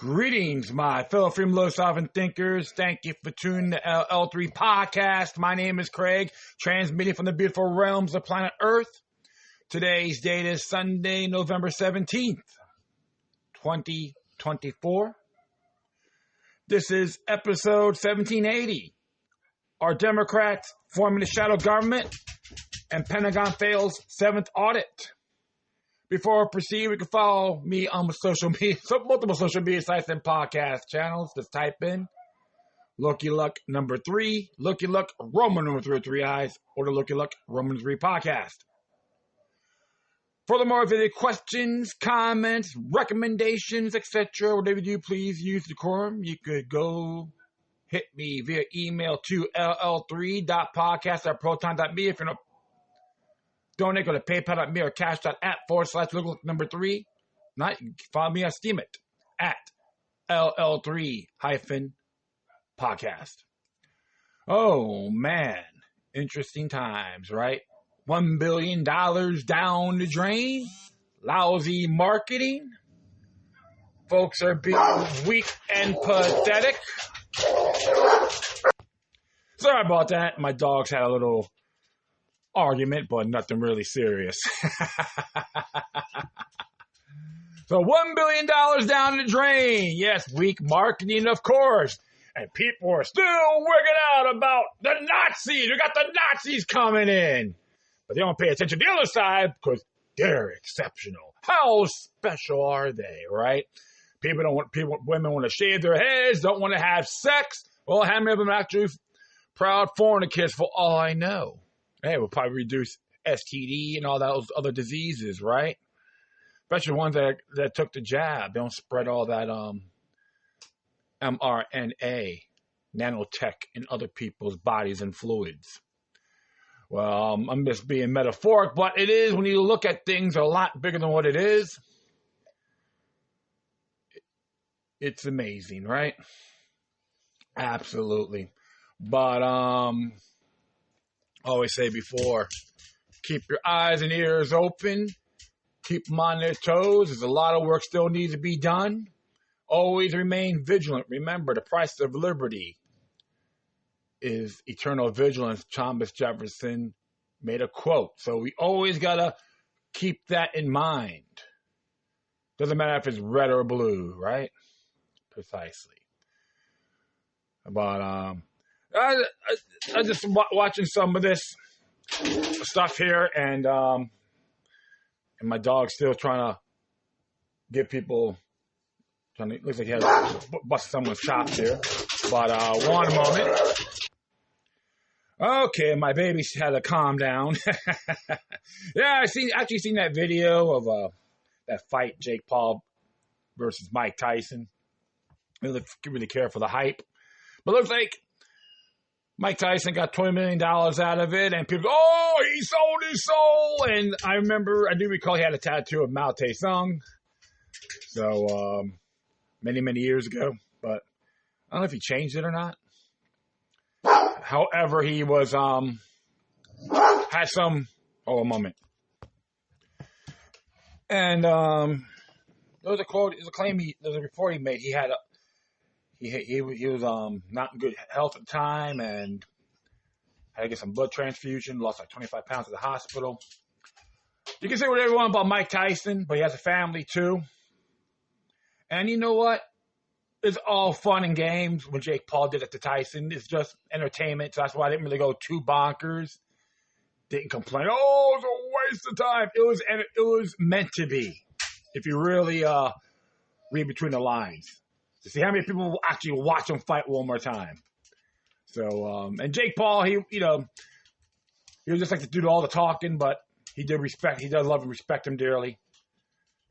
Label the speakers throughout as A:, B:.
A: Greetings, my fellow freedom, low sovereign thinkers. Thank you for tuning to LL3 podcast. My name is Craig, transmitting from the beautiful realms of planet Earth. Today's date is Sunday, November 17th, 2024. This is episode 1780. Are Democrats forming a shadow government? And Pentagon fails 7th audit. Before I proceed, we can follow me on multiple social media sites and podcast channels. Just type in Looky Luck number 3, Looky Luck Roman number 3 with 3 eyes, or the Looky Luck Roman 3 podcast. Furthermore, if you have any questions, comments, recommendations, etc., whatever you do, please use decorum. You could go hit me via email to ll3.podcast@proton.me. If you're not donate, go to paypal.me or cash.app/look number 3. Not, follow me on Steemit at LL3-podcast. Oh, man. Interesting times, right? $1 billion down the drain. Lousy marketing. Folks are being weak and pathetic. Sorry about that. My dogs had a little argument, but nothing really serious. So $1 billion down the drain. Yes, weak marketing, of course. And people are still working out about the Nazis. We got the Nazis coming in. But they don't pay attention to the other side because they're exceptional. How special are they, right? Women want to shave their heads, don't want to have sex. Well, how many of them are actually proud fornicators for all I know? Hey, we'll probably reduce STD and all those other diseases, right? Especially ones that took the jab. They don't spread all that mRNA, nanotech in other people's bodies and fluids. Well, I'm just being metaphoric, but it is when you look at things a lot bigger than what it is. It's amazing, right? Absolutely. But always say before, keep your eyes and ears open. Keep them on their toes. There's a lot of work still needs to be done. Always remain vigilant. Remember, the price of liberty is eternal vigilance. Thomas Jefferson made a quote. So we always got to keep that in mind. Doesn't matter if it's red or blue, right? Precisely. But I just watching some of this stuff here, and my dog's still trying to give people. Looks like he has bust someone's chops here. But one moment. Okay, my baby had to calm down. Yeah, I actually seen that video of that fight, Jake Paul versus Mike Tyson. I really care for the hype, but looks like Mike Tyson got $20 million out of it, and people go, oh, he sold his soul. And I do recall he had a tattoo of Mao Tse-tung. So, many, many years ago. But I don't know if he changed it or not. However, he was, had some, a moment. And, there was a quote, there was a report he made. He had He was not in good health at the time and had to get some blood transfusion, lost like 25 pounds at the hospital. You can say whatever you want about Mike Tyson, but he has a family too. And you know what? It's all fun and games when Jake Paul did it to Tyson. It's just entertainment, so that's why I didn't really go too bonkers. Didn't complain, oh, it's a waste of time. It was meant to be, if you really read between the lines. To see how many people will actually watch him fight one more time. So, and Jake Paul, he was just like to do all the talking, but he does love and respect him dearly.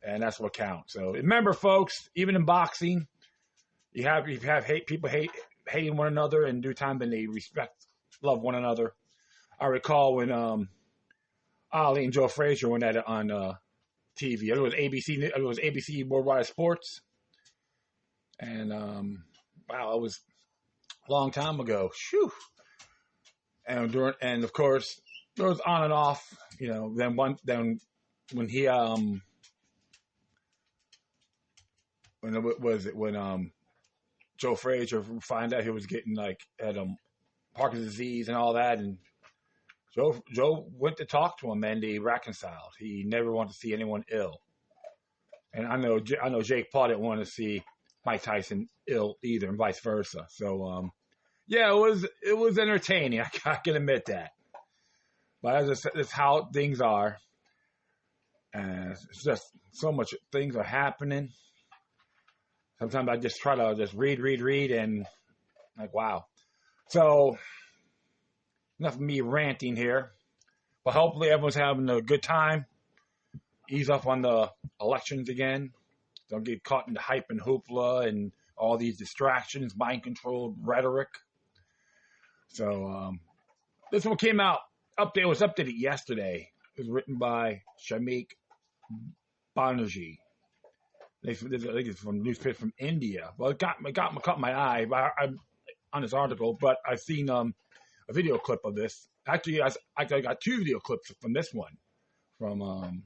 A: And that's what counts. So remember, folks, even in boxing, you have people hating one another, and in due time, then they love one another. I recall when Ali and Joe Frazier went at it on TV. It was ABC Worldwide Sports. And, wow, it was a long time ago. Shoo. And of course, it was on and off, then when he when Joe Frazier found out he was getting had Parkinson's disease and all that, and Joe went to talk to him and they reconciled. He never wanted to see anyone ill, and I know Jake Paul didn't want to see Mike Tyson ill either, and vice versa. So yeah, it was entertaining. I can admit that. But as I said, it's how things are, and it's just so much things are happening. Sometimes I just try to just read, and like, wow. So enough of me ranting here, but hopefully everyone's having a good time. Ease up on the elections again. Don't get caught in the hype and hoopla and all these distractions, mind-controlled rhetoric. So this one came out. It was updated yesterday. It was written by Shamik Banerjee. I think it's from a newspaper from India. Well, it caught my eye on this article, but I've seen a video clip of this. Actually, I got two video clips from this one, from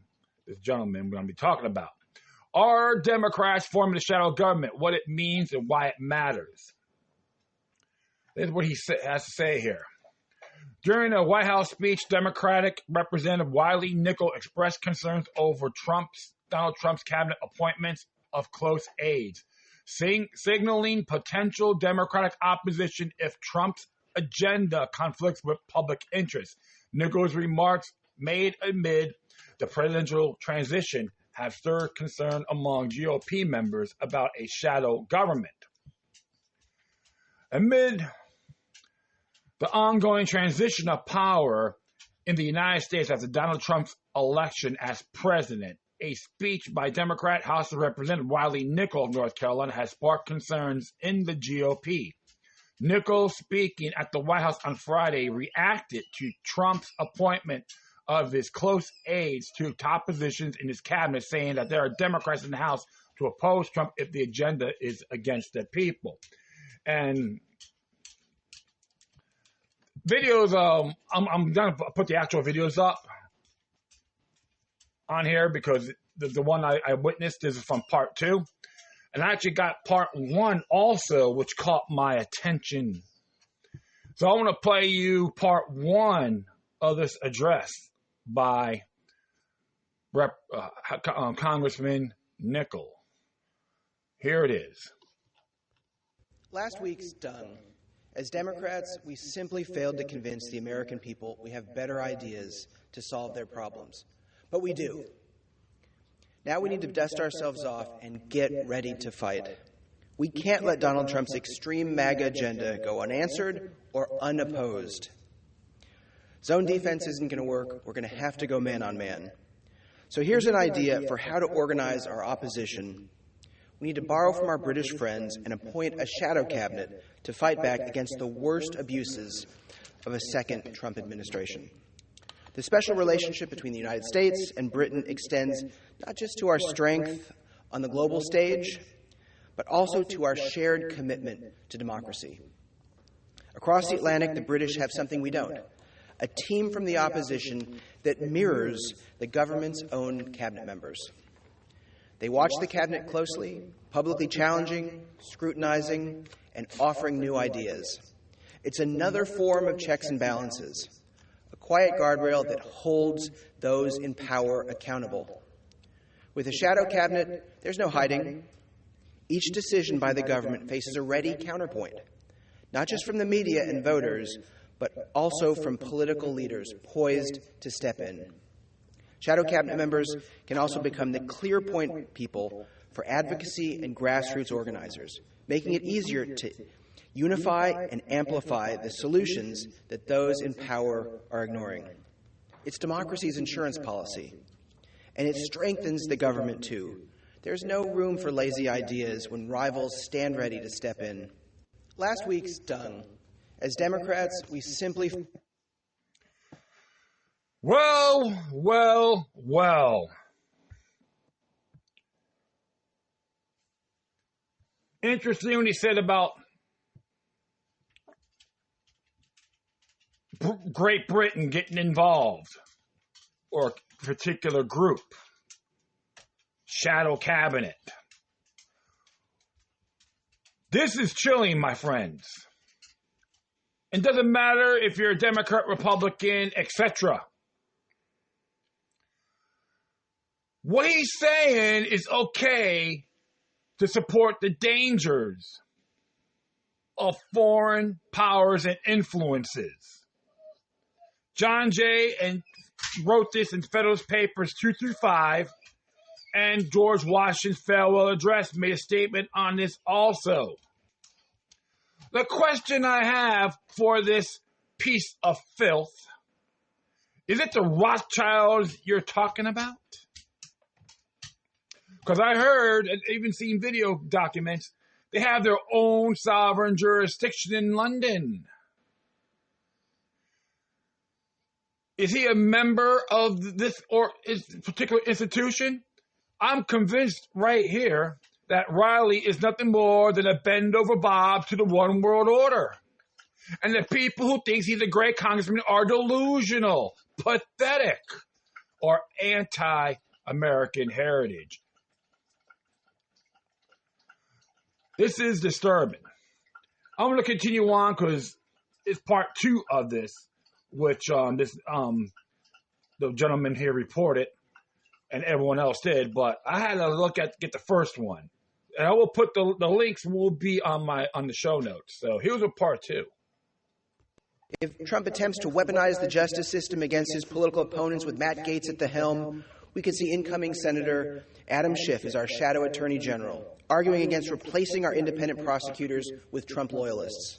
A: this gentleman we're going to be talking about. Are Democrats forming a shadow government? What it means and why it matters. This is what he has to say here. During a White House speech, Democratic Representative Wiley Nickel expressed concerns over Donald Trump's cabinet appointments of close aides, signaling potential Democratic opposition if Trump's agenda conflicts with public interest. Nichols' remarks made amid the presidential transition have stirred concern among GOP members about a shadow government. Amid the ongoing transition of power in the United States after Donald Trump's election as president, a speech by Democrat House of Representative Wiley Nickel of North Carolina has sparked concerns in the GOP. Nickel, speaking at the White House on Friday, reacted to Trump's appointment of his close aides to top positions in his cabinet, saying that there are Democrats in the House to oppose Trump if the agenda is against the people. And videos, I'm going to put the actual videos up on here because the one I witnessed is from part 2. And I actually got part 1 also, which caught my attention. So I want to play you part 1 of this address by Congressman Nickel. Here it is.
B: Last week stung. As Democrats, we simply failed to convince the American people we have better ideas to solve their problems. But we do. Now we need to dust ourselves off and get ready to fight. We can't let Donald Trump's extreme MAGA agenda go unanswered or unopposed. Zone defense isn't going to work. We're going to have to go man on man. So here's an idea for how to organize our opposition. We need to borrow from our British friends and appoint a shadow cabinet to fight back against the worst abuses of a second Trump administration. The special relationship between the United States and Britain extends not just to our strength on the global stage, but also to our shared commitment to democracy. Across the Atlantic, the British have something we don't, a team from the opposition that mirrors the government's own cabinet members. They watch the cabinet closely, publicly challenging, scrutinizing, and offering new ideas. It's another form of checks and balances, a quiet guardrail that holds those in power accountable. With a shadow cabinet, there's no hiding. Each decision by the government faces a ready counterpoint, not just from the media and voters, but also from political leaders poised to step in. Shadow cabinet members can also become the clear point people for advocacy and grassroots organizers, making it easier to unify and amplify the solutions that those in power are ignoring. It's democracy's insurance policy, and it strengthens the government too. There's no room for lazy ideas when rivals stand ready to step in. Last week stung. As Democrats, we simply...
A: Well. Interesting when he said about Great Britain getting involved, or a particular group, shadow cabinet. This is chilling, my friends. It doesn't matter if you're a Democrat, Republican, etc. What he's saying is okay to support the dangers of foreign powers and influences. John Jay wrote this in Federalist Papers 2 through 5, and George Washington's farewell address made a statement on this also. The question I have for this piece of filth, is it the Rothschilds you're talking about? Because I heard, and even seen video documents, they have their own sovereign jurisdiction in London. Is he a member of this or is particular institution? I'm convinced right here that Riley is nothing more than a bend over Bob to the one world order. And the people who think he's a great congressman are delusional, pathetic, or anti-American heritage. This is disturbing. I'm going to continue on because it's part 2 of this, which the gentleman here reported, and everyone else did. But I had to get the first one, and I will put the links will be on the show notes. So here's a part 2.
B: If Trump attempts to weaponize the justice system against his political opponents with Matt Gaetz at the helm, we could see incoming Senator Adam Schiff as our shadow attorney general, arguing against replacing our independent prosecutors with Trump loyalists.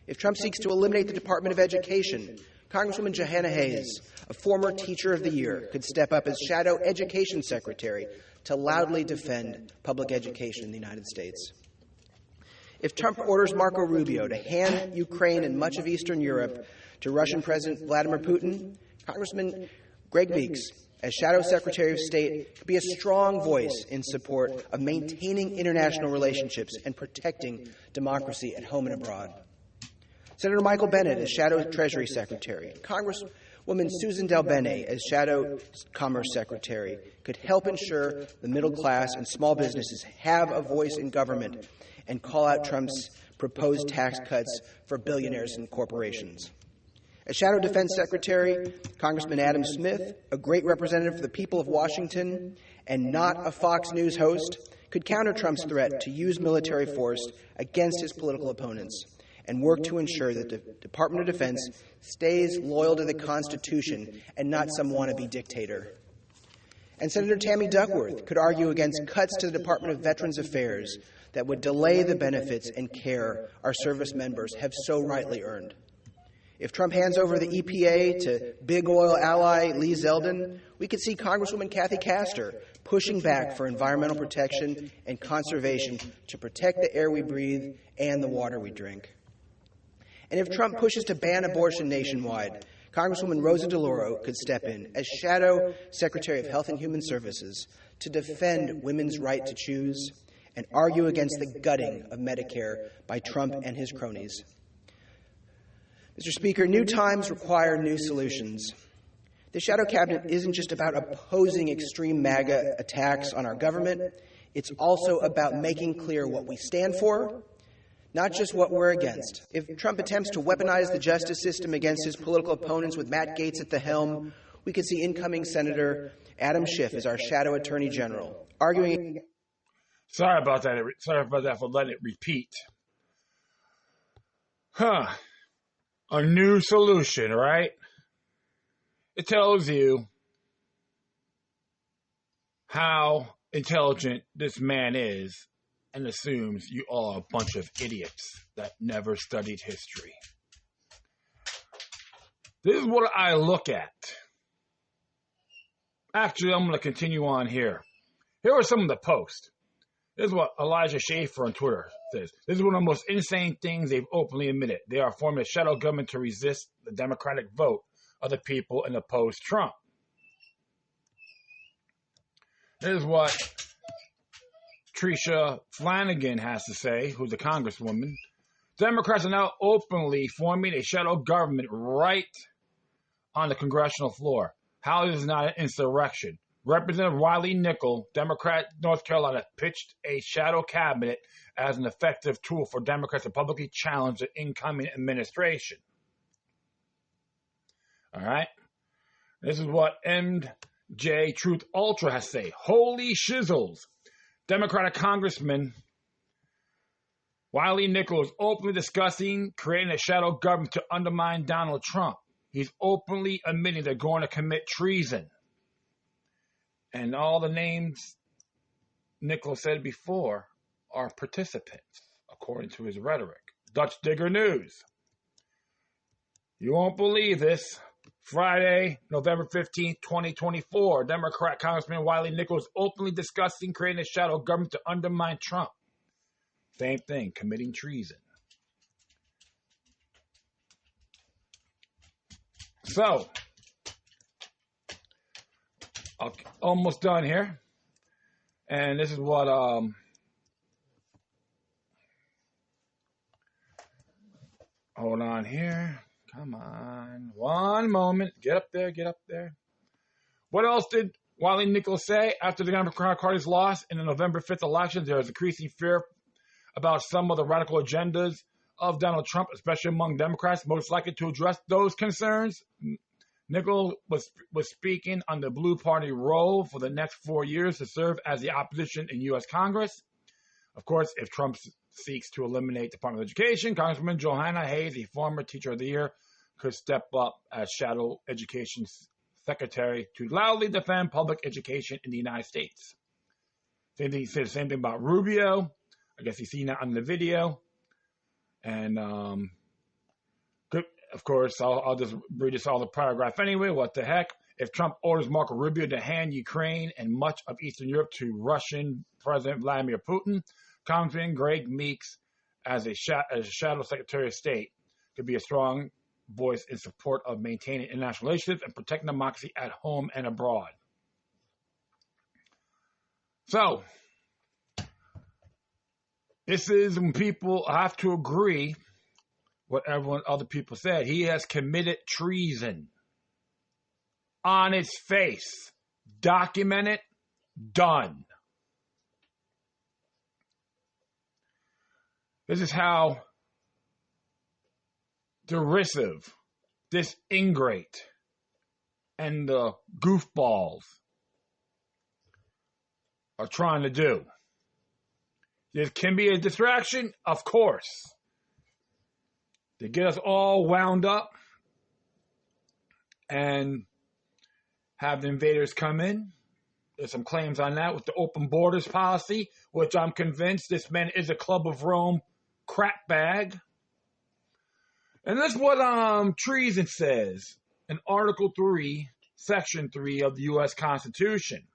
B: If Trump seeks to eliminate the Department of Education, Congresswoman Johanna Hayes, a former Teacher of the Year, could step up as shadow education secretary to loudly defend public education in the United States. If Trump orders Marco Rubio to hand Ukraine and much of Eastern Europe to Russian President Vladimir Putin, Congressman Greg Meeks, as Shadow Secretary of State, could be a strong voice in support of maintaining international relationships and protecting democracy at home and abroad. Senator Michael Bennet as Shadow Treasury Secretary, Congresswoman Susan DelBene as Shadow Commerce Secretary could help ensure the middle class and small businesses have a voice in government and call out Trump's proposed tax cuts for billionaires and corporations. As Shadow Defense Secretary, Congressman Adam Smith, a great representative for the people of Washington and not a Fox News host, could counter Trump's threat to use military force against his political opponents and work to ensure that the Department of Defense stays loyal to the Constitution and not some wannabe dictator. And Senator Tammy Duckworth could argue against cuts to the Department of Veterans Affairs that would delay the benefits and care our service members have so rightly earned. If Trump hands over the EPA to big oil ally Lee Zeldin, we could see Congresswoman Kathy Castor pushing back for environmental protection and conservation to protect the air we breathe and the water we drink. And if Trump pushes to ban abortion nationwide, Congresswoman Rosa DeLauro could step in as Shadow Secretary of Health and Human Services to defend women's right to choose and argue against the gutting of Medicare by Trump and his cronies. Mr. Speaker, new times require new solutions. The shadow cabinet isn't just about opposing extreme MAGA attacks on our government. It's also about making clear what we stand for, not just what we're against. If Trump attempts to weaponize the justice system against his political opponents with Matt Gaetz at the helm, we could see incoming Senator Adam Schiff as our shadow attorney general, arguing...
A: Sorry about that for letting it repeat. A new solution, right? It tells you how intelligent this man is and assumes you are a bunch of idiots that never studied history. This is what I look at. Actually, I'm going to continue on here. Here are some of the posts. This is what Elijah Schaefer on Twitter says. This is one of the most insane things they've openly admitted. They are forming a shadow government to resist the democratic vote of the people and oppose Trump. This is what Tricia Flanagan has to say, who's a congresswoman. Democrats are now openly forming a shadow government right on the congressional floor. How is this not an insurrection? Representative Wiley Nickel, Democrat, North Carolina, pitched a shadow cabinet as an effective tool for Democrats to publicly challenge the incoming administration. All right? This is what MJ Truth Ultra has to say. Holy shizzles. Democratic Congressman Wiley Nickel is openly discussing creating a shadow government to undermine Donald Trump. He's openly admitting they're going to commit treason. And all the names Nickel said before are participants, according to his rhetoric. Dutch Digger News. You won't believe this. Friday, November 15th, 2024, Democrat Congressman Wiley Nickel is openly discussing creating a shadow government to undermine Trump. Same thing, committing treason. So, okay, almost done here. And this is what hold on here. Come on. One moment. Get up there, get up there. What else did Wiley Nickel say after the Democratic Party's loss in the November 5th elections? There is increasing fear about some of the radical agendas of Donald Trump, especially among Democrats, most likely to address those concerns. Nickel was speaking on the Blue Party role for the next 4 years to serve as the opposition in U.S. Congress. Of course, if Trump seeks to eliminate the Department of Education, Congressman Johanna Hayes, a former Teacher of the Year, could step up as Shadow Education Secretary to loudly defend public education in the United States. Same thing, he said the same thing about Rubio. I guess you've seen that on the video. And, good. Of course, I'll just read this all the paragraph anyway. What the heck? If Trump orders Marco Rubio to hand Ukraine and much of Eastern Europe to Russian President Vladimir Putin, Congressman Greg Meeks, as a shadow Secretary of State, could be a strong voice in support of maintaining international relations and protecting democracy at home and abroad. So, this is when people have to agree what other people said. He has committed treason. On its face. Documented. Done. This is how derisive this ingrate and the goofballs are trying to do. This can be a distraction, of course, to get us all wound up and have the invaders come in. There's some claims on that with the open borders policy, which I'm convinced this man is a Club of Rome crap bag. And this is what treason says in Article 3, Section 3 of the U.S. Constitution.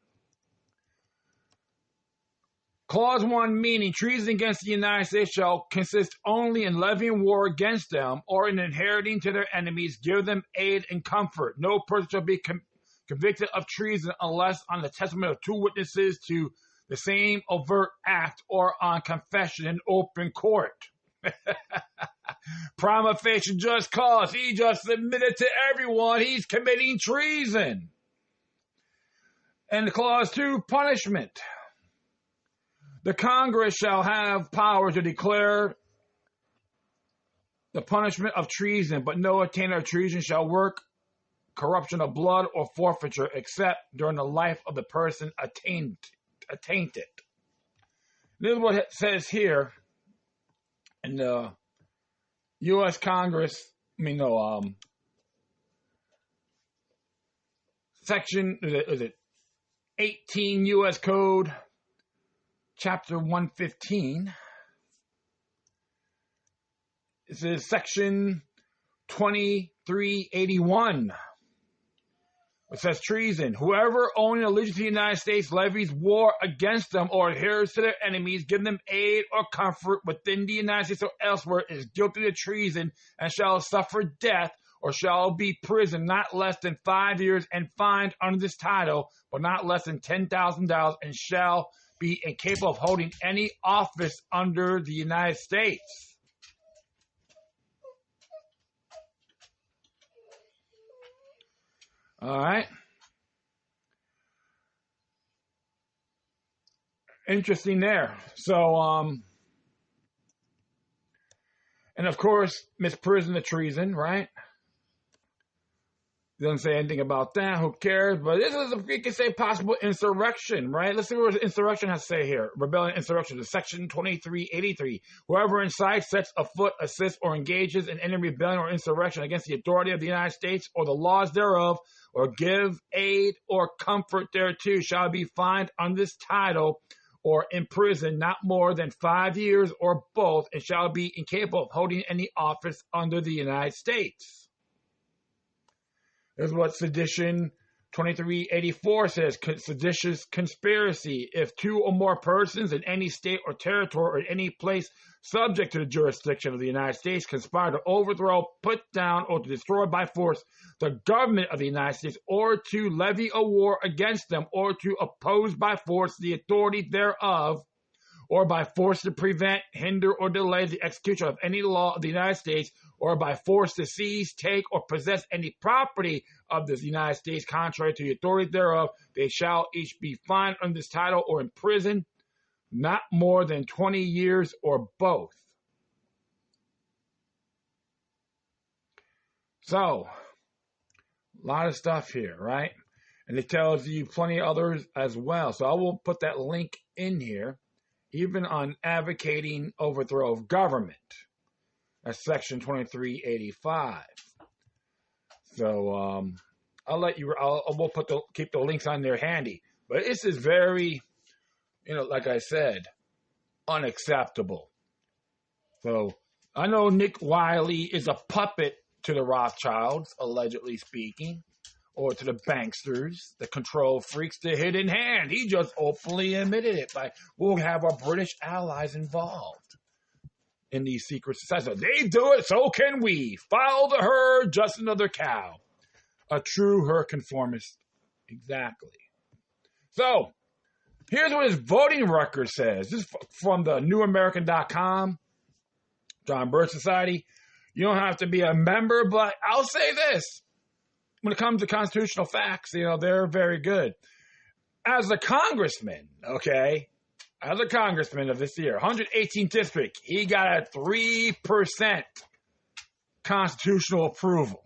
A: Clause 1, meaning treason against the United States shall consist only in levying war against them or in inheriting to their enemies, give them aid and comfort. No person shall be convicted of treason unless on the testimony of 2 witnesses to the same overt act or on confession in open court. Prima facie just cause. He just admitted to everyone he's committing treason. And clause 2, punishment. The Congress shall have power to declare the punishment of treason, but no attainder of treason shall work corruption of blood or forfeiture except during the life of the person attainted. This is what it says here in the U.S. Congress, section, is it 18 U.S. Code, Chapter 115. This is Section 2381. It says treason. Whoever owning allegiance to the United States levies war against them or adheres to their enemies, give them aid or comfort within the United States or elsewhere, is guilty of treason and shall suffer death or shall be imprisoned not less than 5 years and fined under this title, but not less than $10,000, and shall be incapable of holding any office under the United States. All right. interesting there. So, and of course, misprision of treason, right? Doesn't say anything about that. Who cares? But this is, we can say, possible insurrection, right? Let's see what insurrection has to say here. Rebellion, insurrection. Section 2383. Whoever incites, sets afoot, assists, or engages in any rebellion or insurrection against the authority of the United States or the laws thereof, or give aid or comfort thereto, shall be fined under this title or imprisoned not more than 5 years or both, and shall be incapable of holding any office under the United States. This is what Sedition 2384 says. Seditious conspiracy. If two or more persons in any state or territory or in any place subject to the jurisdiction of the United States conspire to overthrow, put down, or to destroy by force the government of the United States, or to levy a war against them, or to oppose by force the authority thereof, or by force to prevent, hinder, or delay the execution of any law of the United States, or by force to seize, take, or possess any property of the United States contrary to the authority thereof, they shall each be fined under this title or imprisoned not more than 20 years or both. So, a lot of stuff here, right? And it tells you plenty of others as well. So I will put that link in here. Even on advocating overthrow of government. That's section 2385. So I'll let you. We'll keep the links on there handy. But this is very, like I said, unacceptable. So I know Nick Wiley is a puppet to the Rothschilds, allegedly speaking, or to the banksters, the control freaks, the hidden hand. He just openly admitted it. We'll have our British allies involved in these secret societies. So they do it, so can we. Follow the herd, just another cow. A true herd conformist. Exactly. So, here's what his voting record says. This is from the newamerican.com, John Birch Society. You don't have to be a member, but I'll say this. When it comes to constitutional facts, they're very good. As a congressman, as a congressman of this year, 118th district, he got a 3% constitutional approval.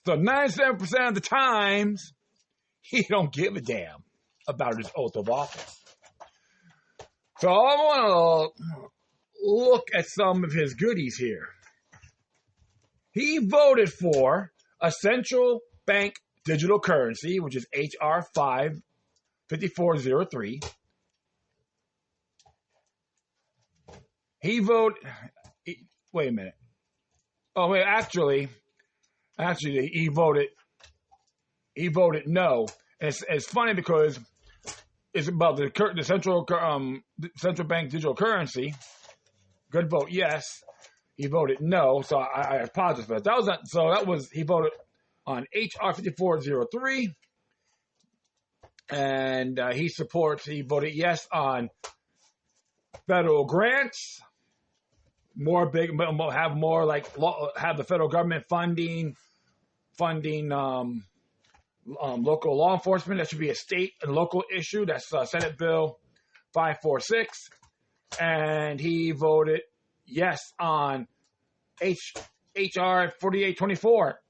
A: So 97% of the times, he don't give a damn about his oath of office. So I want to look at some of his goodies here. He voted for a central bank digital currency, which is H.R. 5403. Wait a minute. Oh, wait, actually, he voted no. And it's funny because it's about the central bank digital currency. Good vote, yes. He voted no, so I apologize for that. He voted on H.R. 5403, and he voted yes on federal grants, have the federal government funding local law enforcement. That should be a state and local issue. That's Senate Bill 546, and he voted yes on H.R. 4824,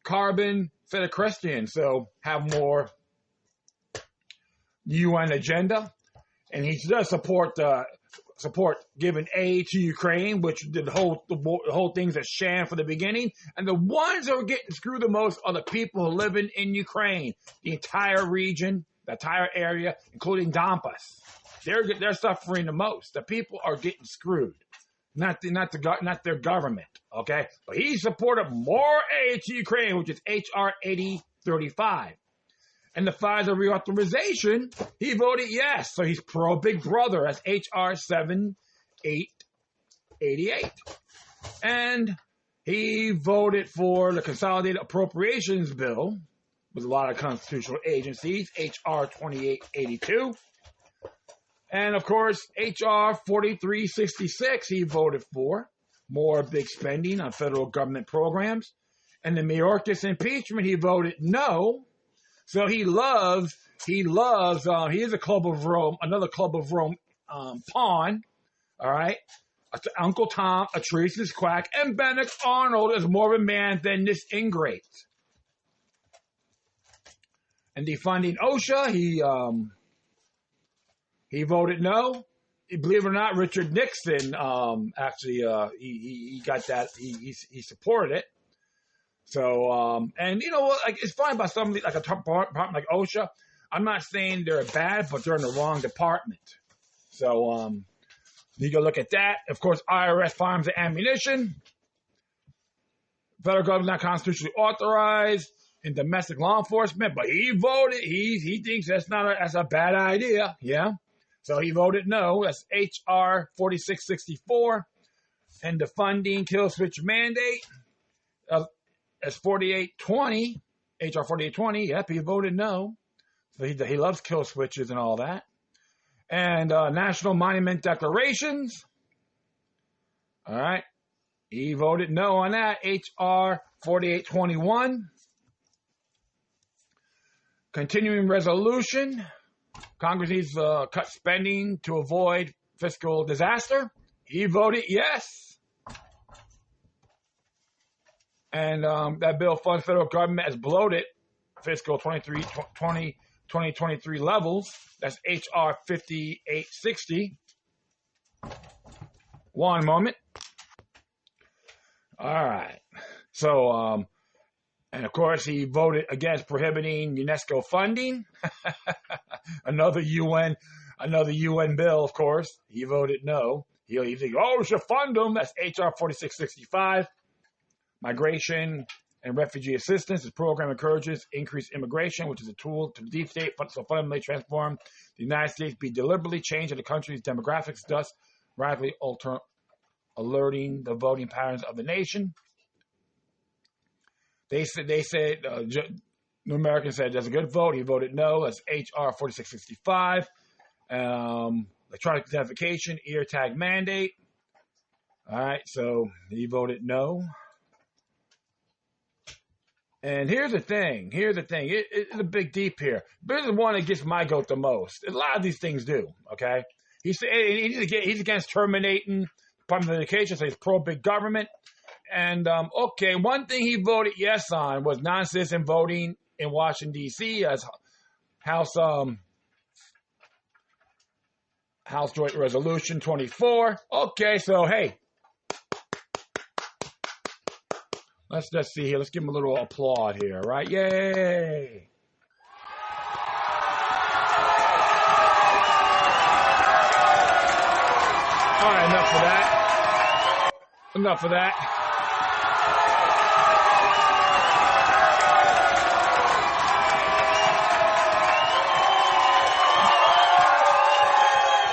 A: carbon sequestration. So have more UN agenda, and he does support giving aid to Ukraine, which the whole thing's a sham from the beginning. And the ones that are getting screwed the most are the people living in Ukraine, the entire region, the entire area, including Donbass. They're suffering the most. The people are getting screwed, not their government. Okay, but he supported more aid to Ukraine, which is H.R. 8035. And the FISA reauthorization, he voted yes. So he's pro Big Brother. That's H.R. 7888. And he voted for the Consolidated Appropriations Bill with a lot of constitutional agencies, H.R. 2882. And, of course, H.R. 4366 he voted for. More big spending on federal government programs. And the Mayorkas impeachment, he voted no. So he is a Club of Rome, another Club of Rome pawn, all right? Uncle Tom, a Teresa's quack, and Benedict Arnold is more of a man than this ingrate. And defunding OSHA, he voted no. Believe it or not, Richard Nixon he got that. He supported it. So and like it's fine by somebody like a department like OSHA. I'm not saying they're bad, but they're in the wrong department. So you go look at that. Of course, IRS firearms and ammunition. Federal government not constitutionally authorized in domestic law enforcement, but he voted. He thinks that's a bad idea. Yeah. So he voted no. That's HR 4664. And the funding kill switch mandate. That's 4820. HR 4820. Yep, he voted no. So he loves kill switches and all that. And national monument declarations. All right. He voted no on that. HR 4821. Continuing resolution. Congress needs to cut spending to avoid fiscal disaster. He voted yes. And that bill funds federal government as bloated fiscal 2023 levels. That's HR 5860. One moment. All right. So, and of course, he voted against prohibiting UNESCO funding. another UN bill, of course. He voted no. He thinks, we should fund them. That's HR 4665. Migration and refugee assistance. This program encourages increased immigration, which is a tool to deep state, so fundamentally transform the United States, be deliberately changing the country's demographics, thus radically alerting the voting patterns of the nation. They said New American said that's a good vote. He voted no. That's HR 4665. Electronic identification, ear tag mandate. All right, so he voted no. And here's the thing. It's a big deep here. This is the one that gets my goat the most. A lot of these things do, okay? He's against terminating Department of Education, so he's pro-big government. And, okay, one thing he voted yes on was non-citizen voting in Washington, D.C. as House Joint Resolution 24. Okay, so, hey. Let's see here. Let's give him a little applaud here, right? Yay! All right, enough of that. Enough of that.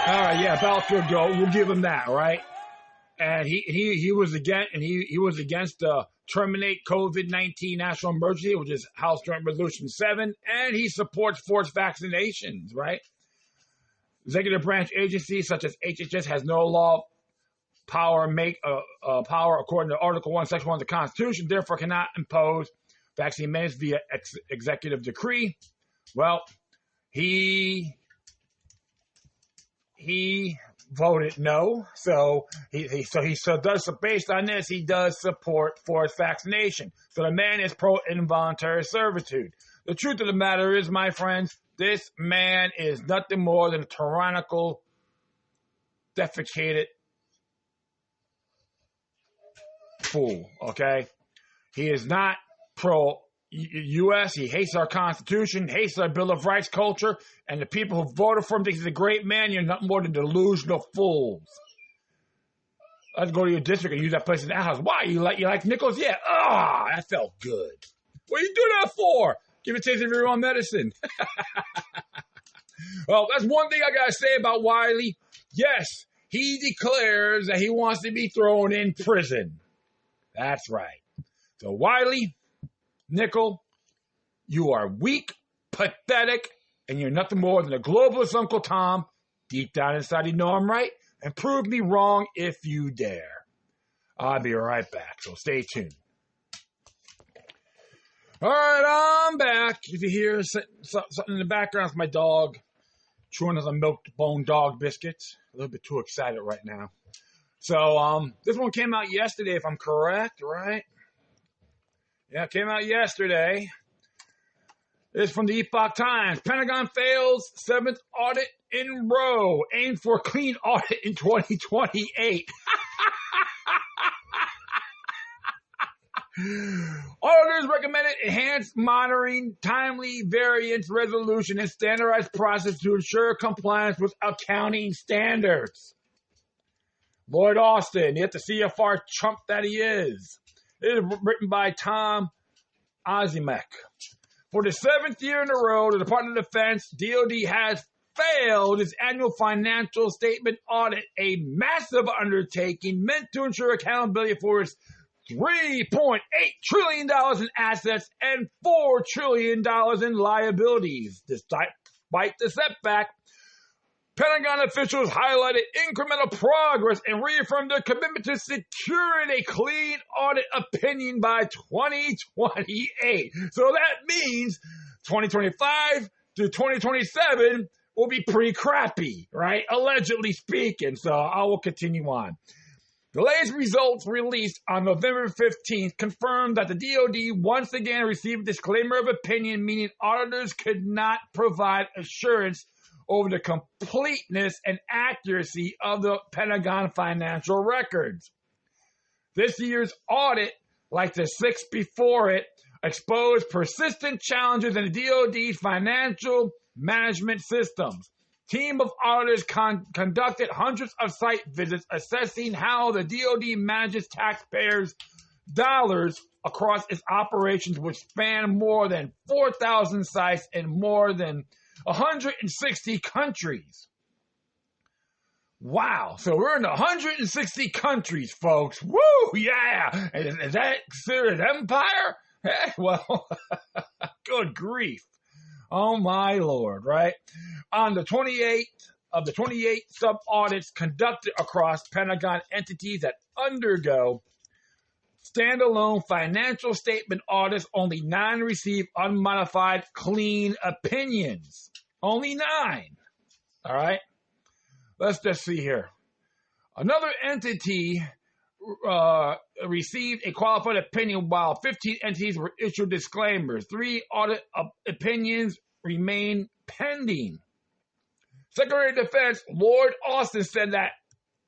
A: All right, yeah, about to go. We'll give him that, right? And he was against terminate COVID-19 national emergency, which is House Joint Resolution 7, and he supports forced vaccinations, right? Executive branch agencies such as HHS has no law power according to Article 1, Section 1 of the Constitution, therefore cannot impose vaccine mandates via executive decree. Well, he voted no, so based on this, he does support forced vaccination. So the man is pro involuntary servitude. The truth of the matter is, my friends, this man is nothing more than a tyrannical, defecated fool. Okay, he is not pro U.S. He hates our Constitution, hates our Bill of Rights culture, and the people who voted for him think he's a great man. You're nothing more than delusional fools. Let's go to your district and use that place in that house. Why? You like nickels? Yeah. That felt good. What do you do that for? Give it a taste of your own medicine. Well, that's one thing I got to say about Wiley. Yes, he declares that he wants to be thrown in prison. That's right. So Wiley, Nickel, you are weak, pathetic, and you're nothing more than a globalist Uncle Tom. Deep down inside, you know I'm right, and prove me wrong if you dare. I'll be right back, so stay tuned. All right, I'm back. If you hear something in the background, it's my dog chewing on some milk bone dog biscuits. A little bit too excited right now. So this one came out yesterday, if I'm correct, right? Yeah, it came out yesterday. It's from the Epoch Times. Pentagon fails 7th audit in row. Aim for clean audit in 2028. Auditors recommended enhanced monitoring, timely variance resolution, and standardized process to ensure compliance with accounting standards. Lloyd Austin, yet the CFR chump that he is. It is written by Tom Azimek. For the 7th year in a row, the Department of Defense, DoD, has failed its annual financial statement audit, a massive undertaking meant to ensure accountability for its $3.8 trillion in assets and $4 trillion in liabilities. Despite the setback, Pentagon officials highlighted incremental progress and reaffirmed their commitment to securing a clean audit opinion by 2028. So that means 2025 to 2027 will be pretty crappy, right? Allegedly speaking. So I will continue on. The latest results released on November 15th confirmed that the DoD once again received a disclaimer of opinion, meaning auditors could not provide assurance over the completeness and accuracy of the Pentagon financial records. This year's audit, like the 6 before it, exposed persistent challenges in the DoD's financial management systems. Team of auditors conducted hundreds of site visits assessing how the DoD manages taxpayers' dollars across its operations, which span more than 4,000 sites in more than 160 countries. Wow. So we're in 160 countries, folks. Woo! Yeah. Is that considered an empire? Well, good grief. Oh, my Lord, right? On the 28th of the 28 sub-audits conducted across Pentagon entities that undergo standalone financial statement audits, only 9 receive unmodified clean opinions. Only 9. All right? Let's just see here. Another entity received a qualified opinion while 15 entities were issued disclaimers. 3 audit opinions remain pending. Secretary of Defense Lloyd Austin said that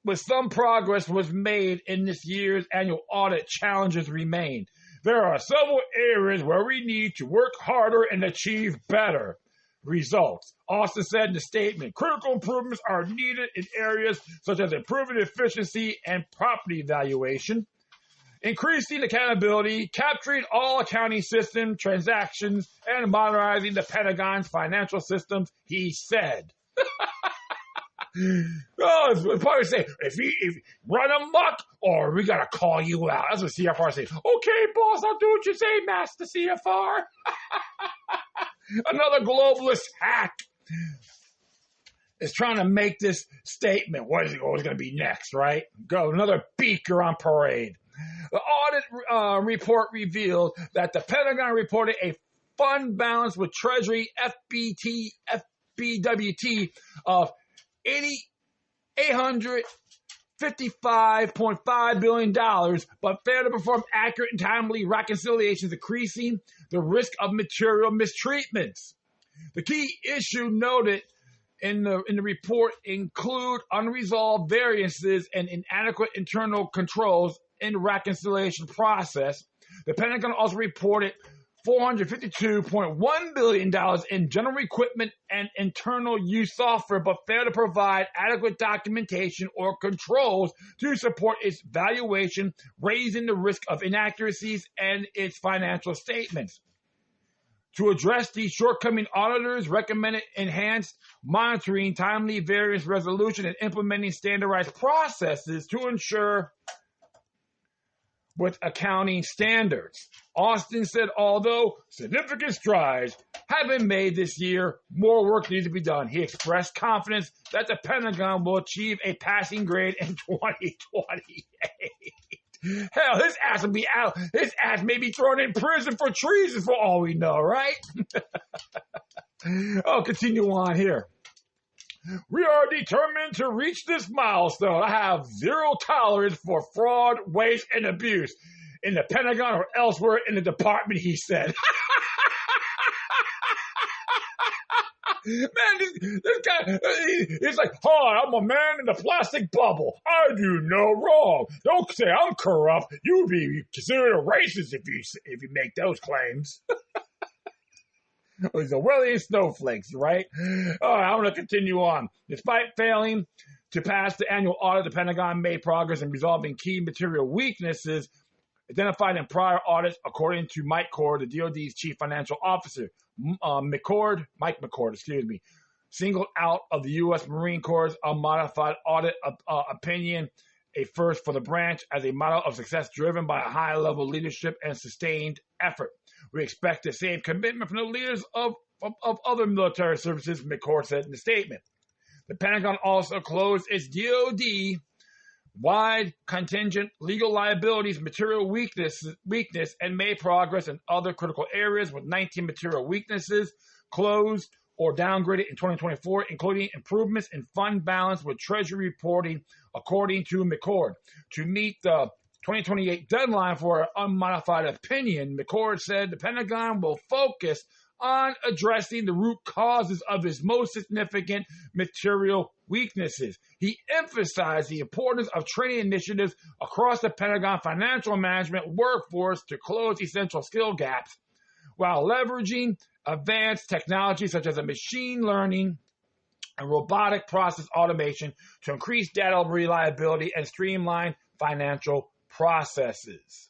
A: with some progress was made in this year's annual audit, challenges remain. There are several areas where we need to work harder and achieve better results. Austin said in the statement, critical improvements are needed in areas such as improving efficiency and property valuation, increasing accountability, capturing all accounting system transactions, and modernizing the Pentagon's financial systems, he said. Oh, probably say, if you run amok, or we gotta call you out. That's what CFR says. Okay, boss, I'll do what you say, Master CFR. Another globalist hack is trying to make this statement. What is it always going to be next, right? Go, another beaker on parade. The audit report revealed that the Pentagon reported a fund balance with Treasury FBWT of $855.5 billion, but failed to perform accurate and timely reconciliations, increasing the risk of material mistreatments. The key issue noted in the report include unresolved variances and inadequate internal controls in the reconciliation process. The Pentagon also reported $452.1 billion in general equipment and internal use software, but failed to provide adequate documentation or controls to support its valuation, raising the risk of inaccuracies in its financial statements. To address these shortcomings, auditors recommended enhanced monitoring, timely variance resolution, and implementing standardized processes to ensure with accounting standards. Austin said, although significant strides have been made this year, more work needs to be done. He expressed confidence that the Pentagon will achieve a passing grade in 2028. Hell, his ass will be out. His ass may be thrown in prison for treason for all we know, right? I'll continue on here. We are determined to reach this milestone. I have zero tolerance for fraud, waste, and abuse in the Pentagon or elsewhere in the department, he said. Man, this guy, he's like, hi, I'm a man in a plastic bubble. I do no wrong. Don't say I'm corrupt. You'd be considered a racist if you make those claims. He's a Willie snowflakes, right? All right, I'm going to continue on. Despite failing to pass the annual audit, the Pentagon made progress in resolving key material weaknesses identified in prior audits, according to Mike McCord, the DoD's chief financial officer. Mike McCord, singled out of the U.S. Marine Corps' unmodified audit opinion, a first for the branch, as a model of success driven by a high-level leadership and sustained effort. We expect the same commitment from the leaders of other military services, McCord said in the statement. The Pentagon also closed its DoD-wide contingent legal liabilities, material weakness, and made progress in other critical areas, with 19 material weaknesses closed or downgraded in 2024, including improvements in fund balance with Treasury reporting, according to McCord. To meet the 2028 deadline for an unmodified opinion, McCord said the Pentagon will focus on addressing the root causes of its most significant material weaknesses. He emphasized the importance of training initiatives across the Pentagon financial management workforce to close essential skill gaps, while leveraging advanced technologies such as machine learning and robotic process automation to increase data reliability and streamline financial processes.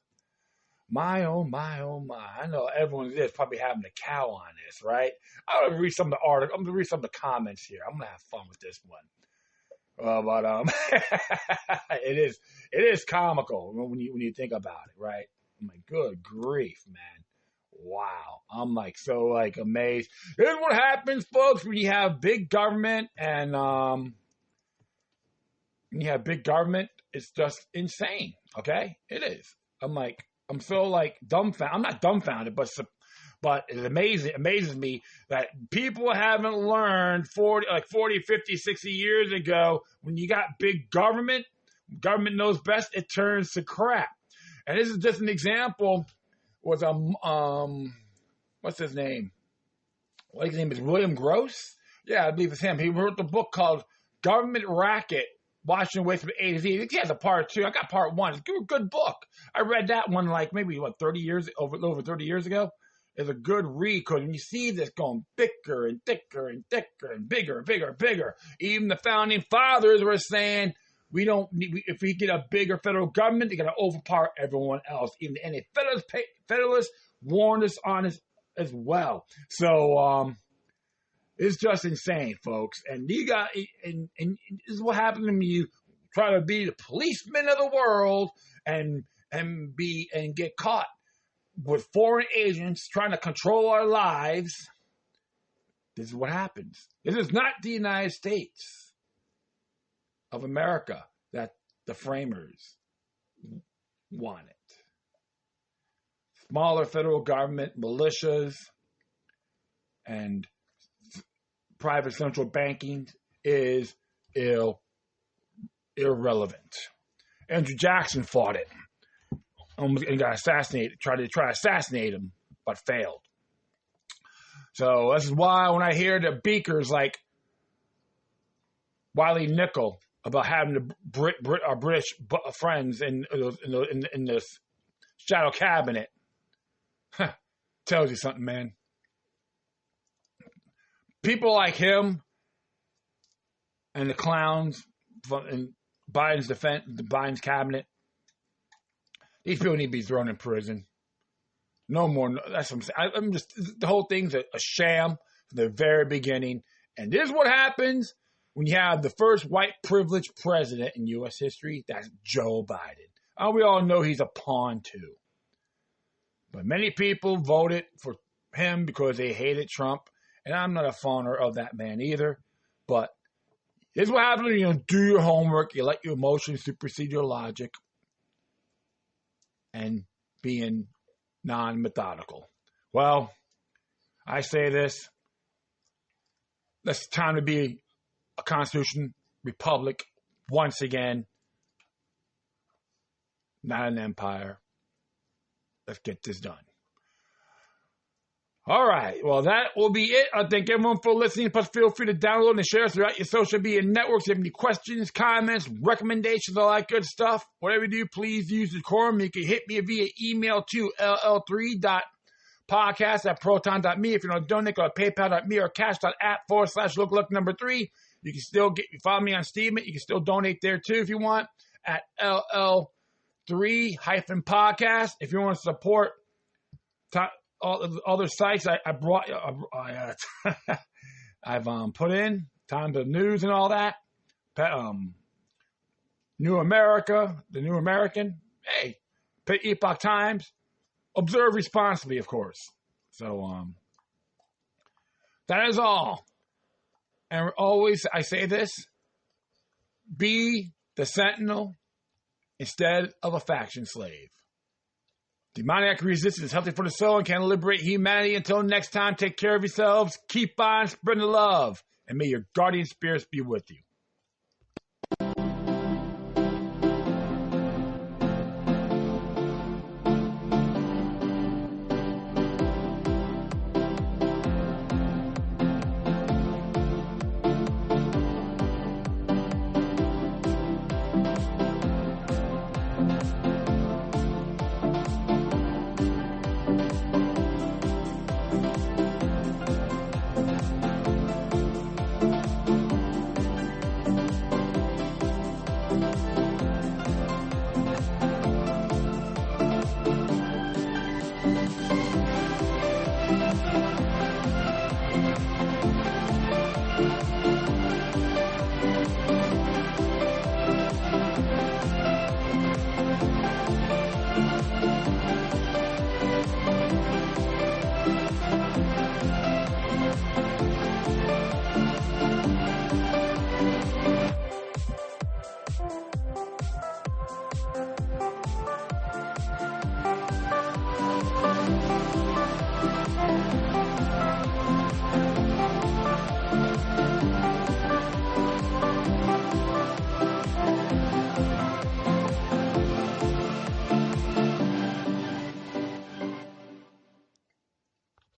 A: My, oh, my, oh, my. I know everyone is probably having a cow on this, right? I'm going to read some of the articles. I'm going to read some of the comments here. I'm going to have fun with this one. It is comical when you think about it, right? I'm like, good grief, man. Wow. I'm like so like amazed. Here's what happens, folks, when you have big government and when you have big government, it's just insane. Okay? It is. I'm so like dumbfounded. I'm not dumbfounded, but it amazes me that people haven't learned 40, 50, 60 years ago, when you got big government knows best, it turns to crap. And this is just an example. Was what's his name? His name is William Gross. Yeah, I believe it's him. He wrote the book called Government Racket: Washington Waste from A to Z. He has a part 2. I got part 1. It's a good book. I read that one maybe 30 years over 30 years ago. It's a good read, because when you see this going thicker and thicker and thicker and bigger and bigger and bigger, even the founding fathers were saying, if we get a bigger federal government, they're going to overpower everyone else. Even the Federalists warned us on this as well. So it's just insane, folks. And and this is what happens when you try to be the policeman of the world and get caught with foreign agents trying to control our lives. This is what happens. This is not the United States of America that the framers wanted. Smaller federal government, militias, and private central banking is irrelevant. Andrew Jackson fought it and got assassinated, tried to assassinate him, but failed. So this is why when I hear the beakers like Wiley Nickel about having our British friends in the shadow cabinet, tells you something, man. People like him and the clowns in Biden's cabinet, these people need to be thrown in prison. No more. That's what I'm saying. The whole thing's a sham from the very beginning. And this is what happens when you have the first white privileged president in U.S. history. That's Joe Biden. We all know he's a pawn too. But many people voted for him because they hated Trump. And I'm not a fawner of that man either. But this is what happens when you don't do your homework. You let your emotions supersede your logic. and being non-methodical. Well, I say this. It's time to be a constitution republic once again, not an empire. Let's get this done. All right. Well, that will be it. I thank everyone for listening. Plus, feel free to download and share us throughout your social media networks. If you have any questions, comments, recommendations, all that good stuff, whatever you do, please use decorum. You can hit me via email to ll3.podcast@proton.me. If you don't donate, go to paypal.me or cash.app/look3. You can still follow me on Steam. You can still donate there too if you want at ll3-podcast. If you want to support all the other sites I've put in, Times of News and all that, New America, the New American, hey, Epoch Times, observe responsibly, of course. So that is all. And always I say this, be the sentinel instead of a faction slave. Demoniac resistance is healthy for the soul and can liberate humanity. Until next time, take care of yourselves, keep on spreading the love, and may your guardian spirits be with you.